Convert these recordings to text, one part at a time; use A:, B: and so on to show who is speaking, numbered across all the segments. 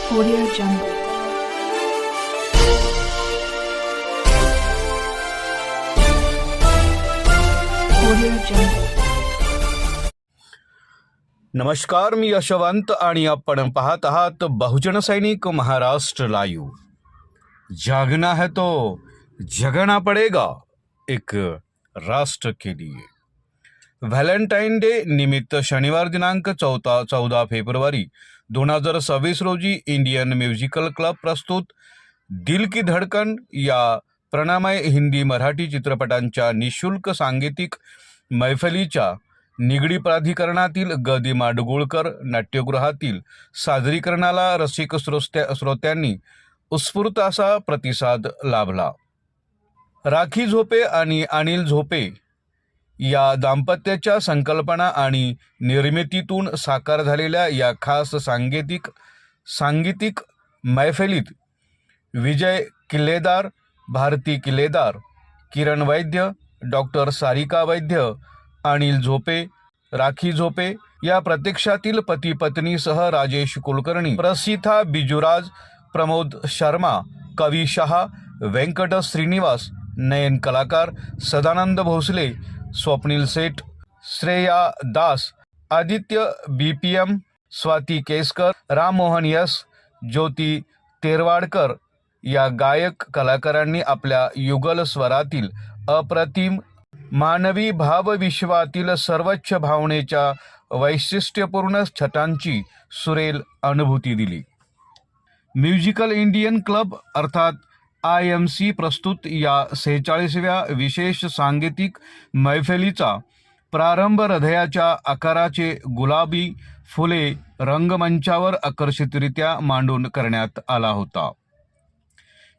A: Audio Jungle. Audio Jungle.
B: नमस्कार, मी यशवंत आणि आपण पाहत आहात बहुजन सैनिक महाराष्ट्र लाईव्ह. जागना है तो जगना पडेगा, एक राष्ट्र के लिए. व्हॅलेंटाईन डे निमित्त शनिवार दिनांक 14 फेब्रुवारी 2026 रोजी इंडियन म्युझिकल क्लब प्रस्तुत दिल की धडकन या प्रणमय हिंदी मराठी चित्रपटांच्या निशुल्क सांगीतिक मैफलीच्या निगडी प्राधिकरणातील ग दि माडगुळकर नाट्यगृहातील सादरीकरणाला रसिक श्रोत्यांनी उत्स्फूर्त असा प्रतिसाद लाभला. राखी झोपे आणि अनिल झोपे या दाम्पत्याच्या संकल्पना आणि निर्मितीतून साकार झालेल्या या खास सांगीतिक मैफलीत विजय किल्लेदार, भारती किल्लेदार, किरण वैद्य, डॉक्टर सारिका वैद्य, अनिल झोपे, राखी झोपे या प्रत्यक्षातील पती पत्नीसह राजेश कुलकर्णी, प्रसिथा बिजुराज, प्रमोद शर्मा, कवी शहा, व्यंकट श्रीनिवास, नयन कलाकार, सदानंद भोसले, स्वप्नील सेठ, श्रेया दास, आदित्य बीपीएम, स्वाती केसकर, राममोहन यस, ज्योती तेरवाडकर या गायक कलाकारांनी आपल्या युगल स्वरातील अप्रतिम मानवी भावविश्वातील सर्वोच्च भावनेच्या वैशिष्ट्यपूर्ण छटांची सुरेल अनुभूती दिली. म्युझिकल इंडियन क्लब अर्थात IMC प्रस्तुत या 46व्या विशेष सांगीतिक मैफलीचा प्रारंभ हृदयाच्या आकाराचे गुलाबी फुले रंगमंचावर आकर्षितरित्या मांडून करण्यात आला होता.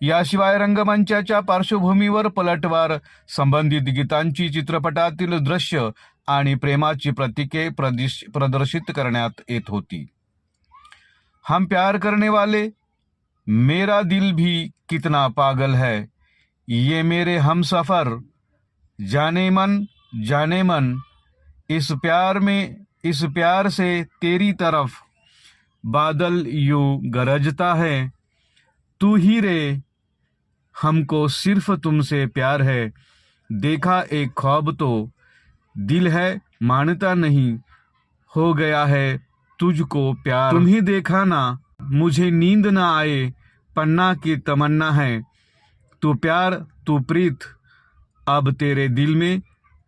B: याशिवाय रंगमंचाच्या पार्श्वभूमीवर पलटवार संबंधित गीतांची चित्रपटातील दृश्य आणि प्रेमाची प्रतीके प्रदर्शित करण्यात येत होती. हम प्यार करने वाले, मेरा दिल भी कितना पागल है, ये मेरे हमसफर, जाने मन, इस प्यार से तेरी तरफ बादल यूं गरजता है, तू ही रे, हमको सिर्फ तुमसे प्यार है, देखा एक ख्वाब तो दिल है मानता नहीं, हो गया है तुझको प्यार, तुम्ही देखा ना मुझे नींद ना आए, पन्ना की तमन्ना है, तू प्यार तू प्रीत, अब तेरे दिल में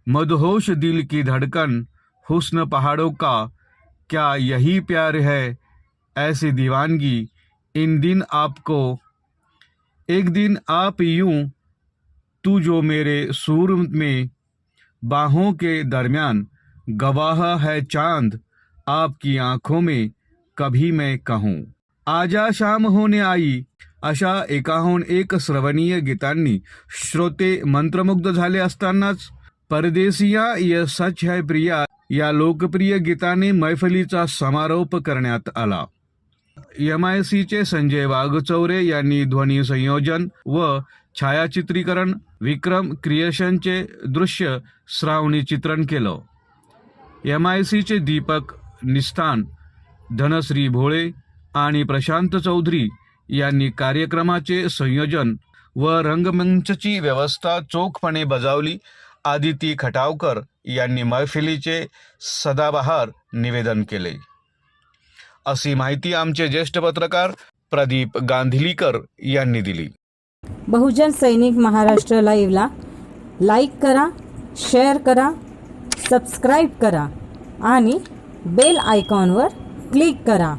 B: मदहोश दिल की धड़कन, हुस्न पहाड़ों का क्या यही प्यार है, ऐसी दीवानगी इन दिन आपको, एक दिन आप यूं, तू जो मेरे सूर में बाहों के दरमियान, गवाह है चांद आपकी आंखों में, कभी मैं कहूँ आजा शाम होने आई, अशा एकाहून एक श्रवणीय गीतांनी श्रोते मंत्रमुग्ध झाले असतानाच परदेसिया ये सच है प्रिया या लोकप्रिय गीताने मैफलीचा समारोप करण्यात आला. MICचे संजय वाघचौरे यांनी ध्वनी संयोजन व छायाचित्रीकरण, विक्रम क्रिएशनचे दृश्य श्रावणी चित्रण केलं. MICचे दीपक निस्तान, धनश्री भोळे आणि प्रशांत चौधरी यांनी कार्यक्रमाचे संयोजन व रंगमंचची व्यवस्था चोखपणे बजावली. आदिती खटावकर यांनी मैफिलीचे सदाबहार निवेदन केले, अशी माहिती आमचे ज्येष्ठ पत्रकार प्रदीप गांधीलीकर यांनी दिली.
C: बहुजन सैनिक महाराष्ट्र लाईव्हला लाईक करा, शेअर करा, सबस्क्राईब करा आणि बेल आयकॉनवर क्लिक करा.